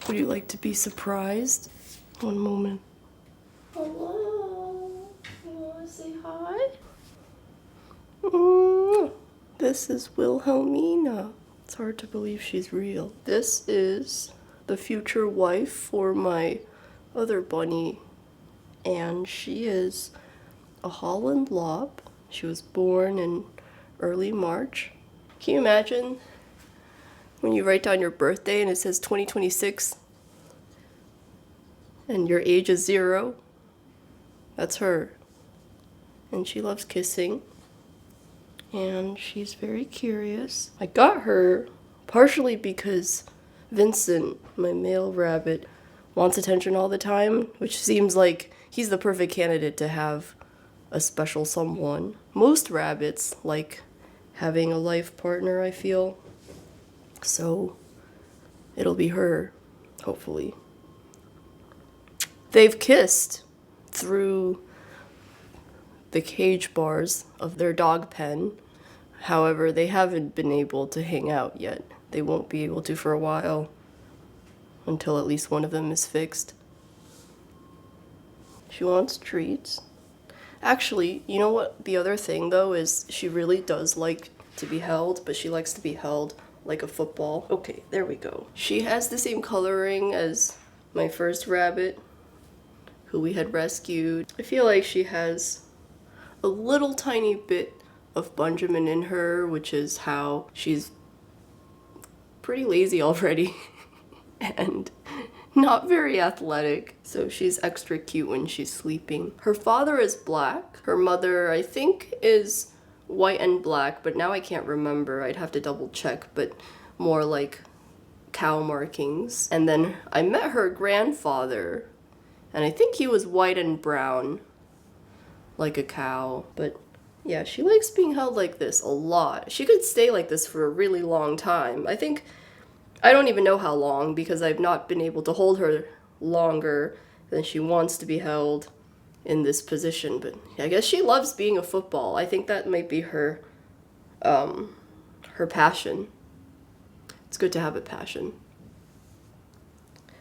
Would you like to be surprised? One moment. Hello. You want to say hi? This is Wilhelmina. It's hard to believe she's real. This is the future wife for my other bunny, and she is a Holland Lop. She was born in early March. Can you imagine when you write down your birthday and it says 2026 and your age is 0? That's her. And she loves kissing. And she's very curious. I got her partially because Vincent, my male rabbit, wants attention all the time, which seems like he's the perfect candidate to have a special someone. Most rabbits like having a life partner, I feel. So it'll be her, hopefully. They've kissed through the cage bars of their dog pen. However, they haven't been able to hang out yet. They won't be able to for a while, until at least one of them is fixed. She wants treats. Actually, you know what the other thing though is, she really does like to be held, but she likes to be held like a football. Okay, there we go. She has the same coloring as my first rabbit, who we had rescued. I feel like she has a little tiny bit of Benjamin in her, which is how she's pretty lazy already and not very athletic, so she's extra cute when she's sleeping. Her father is black. Her mother, I think, is white and black, but now I can't remember. I'd have to double check, but more like cow markings. And then I met her grandfather, and I think he was white and brown, like a cow. But yeah, she likes being held like this a lot. She could stay like this for a really long time. I don't even know how long, because I've not been able to hold her longer than she wants to be held in this position. But I guess she loves being a football. I think that might be her passion. It's good to have a passion.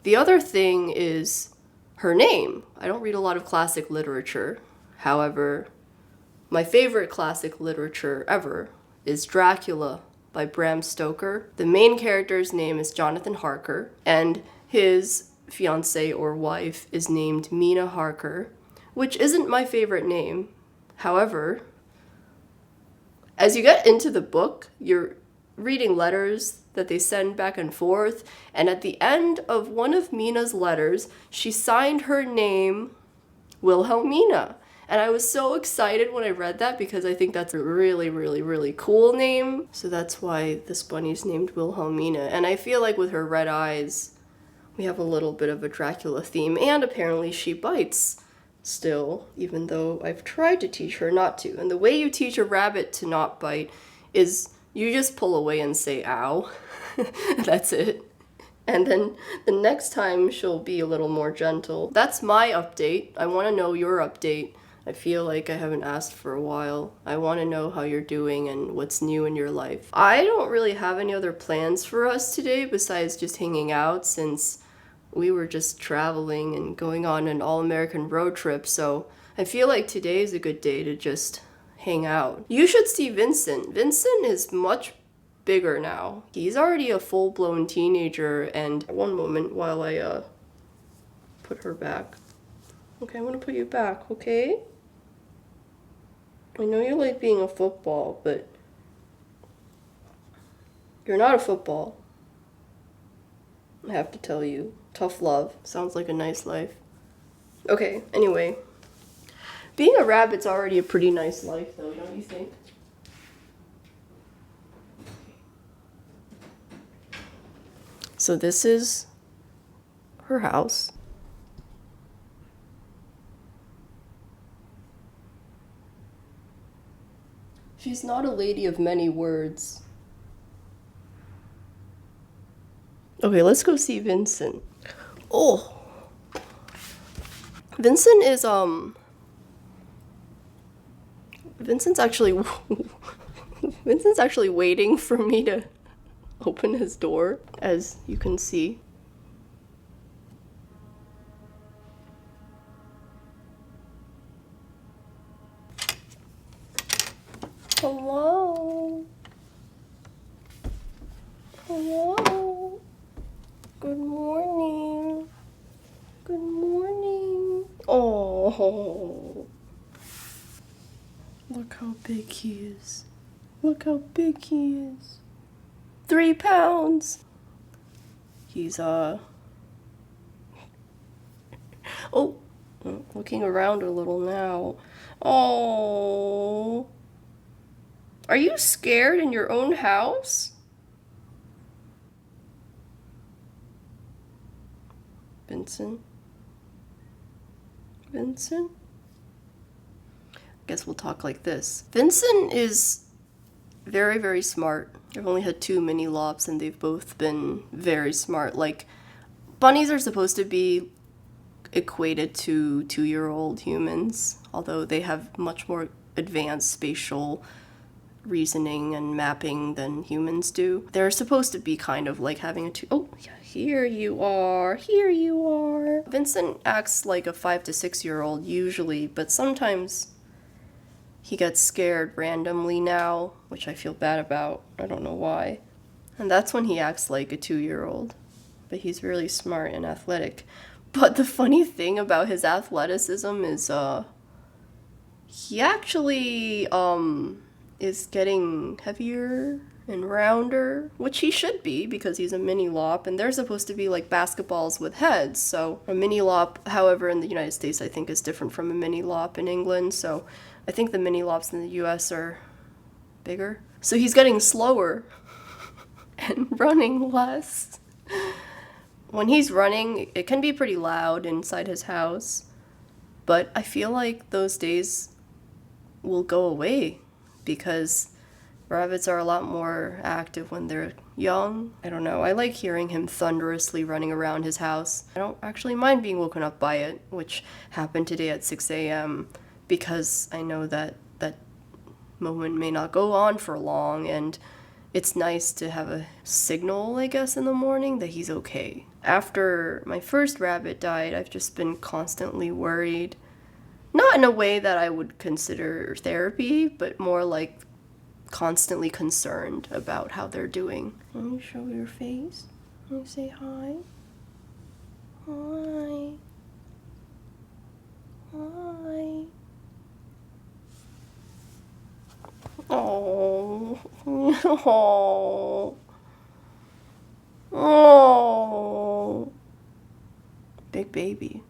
The other thing is her name. I don't read a lot of classic literature. However, my favorite classic literature ever is Dracula by Bram Stoker. The main character's name is Jonathan Harker, and his fiancée or wife is named Mina Harker, which isn't my favorite name. However, as you get into the book, you're reading letters that they send back and forth, and at the end of one of Mina's letters, she signed her name Wilhelmina. And I was so excited when I read that, because I think that's a really, really, really cool name. So that's why this bunny's named Wilhelmina. And I feel like with her red eyes, we have a little bit of a Dracula theme. And apparently she bites still, even though I've tried to teach her not to. And the way you teach a rabbit to not bite is you just pull away and say, ow. That's it. And then the next time she'll be a little more gentle. That's my update. I want to know your update. I feel like I haven't asked for a while. I want to know how you're doing and what's new in your life. I don't really have any other plans for us today besides just hanging out, since we were just traveling and going on an all-American road trip, so I feel like today is a good day to just hang out. You should see Vincent. Vincent is much bigger now. He's already a full-blown teenager, and one moment while I put her back. Okay, I'm gonna put you back, okay? I know you like being a football, but you're not a football. I have to tell you. Tough love. Sounds like a nice life. Okay, anyway. Being a rabbit's already a pretty nice life, though, don't you think? So this is her house. She's not a lady of many words. Okay, let's go see Vincent. Oh! Vincent is, Vincent's actually waiting for me to open his door, as you can see. Oh, look how big he is. Look how big he is. 3 pounds. He's, oh, looking around a little now. Oh. Are you scared in your own house? Vincent? Vincent? I guess we'll talk like this. Vincent is very, very smart. I've only had 2 Mini Lops and they've both been very smart. Like, bunnies are supposed to be equated to 2-year-old humans, although they have much more advanced spatial reasoning and mapping than humans do. They're supposed to be kind of like having a oh, yeah, here you are, here you are. Vincent acts like a 5 to 6-year-old usually, but sometimes he gets scared randomly now, which I feel bad about. I don't know why. And that's when he acts like a 2-year-old. But he's really smart and athletic. But the funny thing about his athleticism is, he actually, is getting heavier and rounder, which he should be because he's a Mini Lop, and they're supposed to be like basketballs with heads. So a Mini Lop, however, in the United States, I think is different from a Mini Lop in England. So I think the Mini Lops in the US are bigger. So he's getting slower and running less. When he's running, it can be pretty loud inside his house, but I feel like those days will go away because rabbits are a lot more active when they're young. I don't know, I like hearing him thunderously running around his house. I don't actually mind being woken up by it, which happened today at 6 a.m. because I know that that moment may not go on for long, and it's nice to have a signal, I guess, in the morning that he's okay. After my first rabbit died, I've just been constantly worried. Not in a way that I would consider therapy, but more like constantly concerned about how they're doing. Let me show your face. Let me say hi. Hi. Hi. Oh. Oh. Oh. Big baby.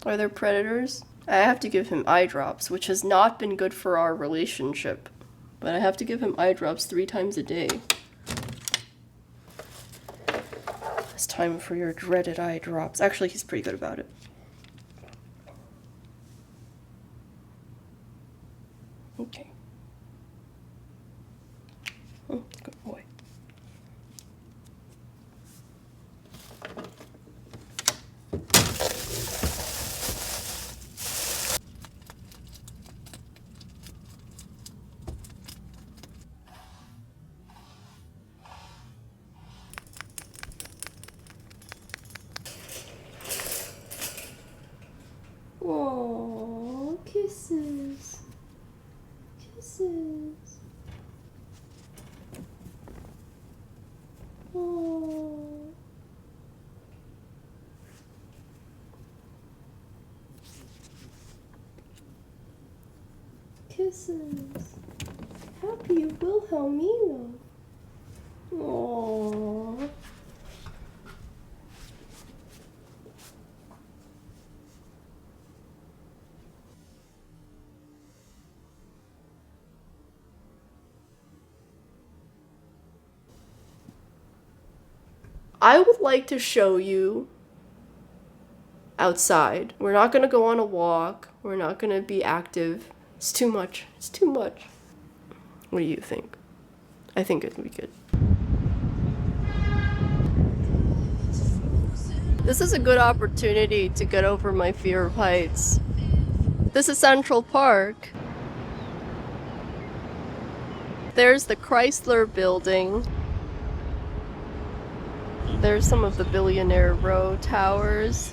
Are there predators? I have to give him eye drops, which has not been good for our relationship. But I have to give him eye drops 3 times a day. It's time for your dreaded eye drops. Actually, he's pretty good about it. Okay. Oh, good boy. Oh, kisses. Kisses. Oh. Kisses. Happy Wilhelmina. Oh. I would like to show you outside. We're not going to go on a walk. We're not going to be active. It's too much. It's too much. What do you think? I think it would be good. This is a good opportunity to get over my fear of heights. This is Central Park. There's the Chrysler Building. There's some of the Billionaire Row towers.